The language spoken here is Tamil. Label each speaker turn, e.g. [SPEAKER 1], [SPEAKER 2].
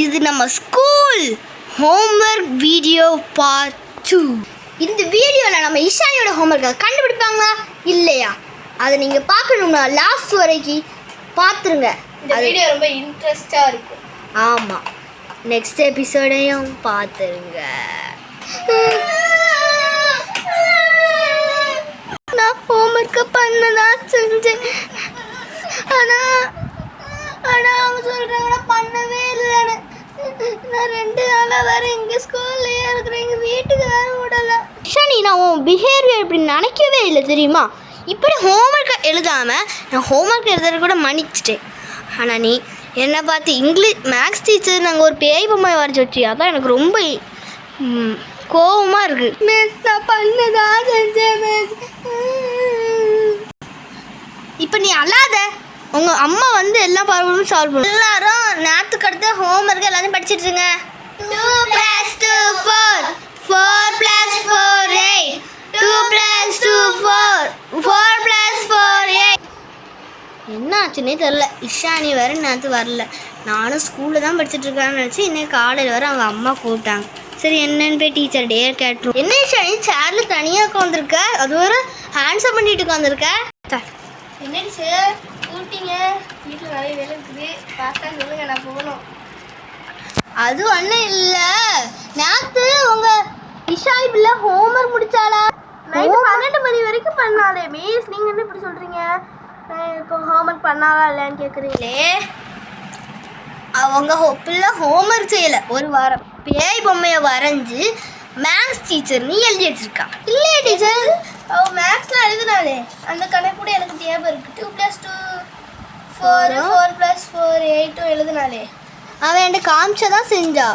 [SPEAKER 1] இது நம்ம ஸ்கூல் ஹோம்ஒர்க் வீடியோ பார்ட் 2. இந்த வீடியோவில் நம்ம இஷானியோட ஹோம்ஒர்க்கை கண்டுபிடிப்பாங்களா இல்லையா அதை நீங்கள் பார்க்கணும்னா லாஸ்ட் வரைக்கும் பார்த்துருங்க.
[SPEAKER 2] இந்த வீடியோ ரொம்ப இன்ட்ரெஸ்டாக இருக்கும்.
[SPEAKER 1] ஆமாம், நெக்ஸ்ட் எபிசோடையும் பார்த்துருங்க. நான் ஹோம்ஒர்க்கை பண்ணதான் செஞ்சேன். ஆனால் அவங்க சொல்கிறாங்க பண்ணவே இல்லைன்னு. நான் 2 நாளாக வேறு எங்கள் ஸ்கூல்லையே இருக்கிறேன், எங்கள் வீட்டுக்கு வேறு விடலை. ஷானி, நான் உன் பிஹேவியர் இப்படி நினைக்கவே இல்லை தெரியுமா? இப்படி ஹோம்ஒர்க்கை எழுதாமல் நான் ஹோம்ஒர்க் எழுதுறது கூட மன்னிச்சிட்டேன். ஆனால் நீ என்னை பார்த்து மேக்ஸ் டீச்சர் நாங்கள் ஒரு பேய் பொம்மை வரைச்சி வச்சு, அதான் எனக்கு ரொம்ப கோபமாக இருக்குது. மிஸ், நான் பண்ணதான் செஞ்சேன் மிஸ். இப்போ நீ அழாத, உங்கள் அம்மா வந்து எல்லா ப்ராப்ளமும் சால்வ் பண்ணும். எல்லாரும் நேரத்துக்கு அடுத்து ஹோம்ஒர்க்கு எல்லாத்தையும் படிச்சுட்டுருங்க. 2 + 2 4 4 + 4 8 2 + 2 4 4 + 4 8. என்ன ஆச்சுன்னே தெரில. இஷானி வேறு நேரத்து வரல. நானும் ஸ்கூலில் தான் படிச்சுட்ருக்கான்னு நினச்சி இன்னைக்கு காலையில் வேறு அவங்க அம்மா கூப்பிட்டாங்க. சரி என்னன்னு போய் டீச்சர் டே கேட்டுரும். என்ன இஷானி சேரில் தனியாக உட்காந்துருக்க, அது ஒரு ஹேண்ட்ஸப் பண்ணிட்டு உட்காந்துருக்க?
[SPEAKER 2] என்னடி சார் கூப்பிட்டீங்க? வீட்டில் நிறைய வேலை இருக்குது, பார்த்தா சொல்லுங்கள், நான் போகணும்.
[SPEAKER 1] அது ஒன்றும் இல்லை, நேற்று உங்கள் இஷானி பிள்ளை ஹோம்ஒர்க் முடிச்சாளா?
[SPEAKER 2] நைட்டு 12 மணி வரைக்கும் பண்ணாலே மிஸ். நீங்கள் என்ன இப்படி சொல்கிறீங்க? இப்போ ஹோம்ஒர்க் பண்ணாவா இல்லைன்னு கேட்குறீங்களே.
[SPEAKER 1] அவங்க பிள்ளை ஹோம்ஒர்க் செய்யலை. ஒரு வாரம் பேய் பொம்மையை வரைஞ்சி மேக்ஸ் டீச்சர் நீ எழுதி வச்சிருக்கா. இல்லையா டீச்சர்?
[SPEAKER 2] அவள் மேக்ஸ்லாம் எழுதினாலே அந்த கணக்கு கூட எனக்கு ஞாபகம் இருக்குது. 2 + 2 4 4 + 4 8 எழுதினாலே.
[SPEAKER 1] அவன் என்கிட்ட காமிச்சதான் செஞ்சா.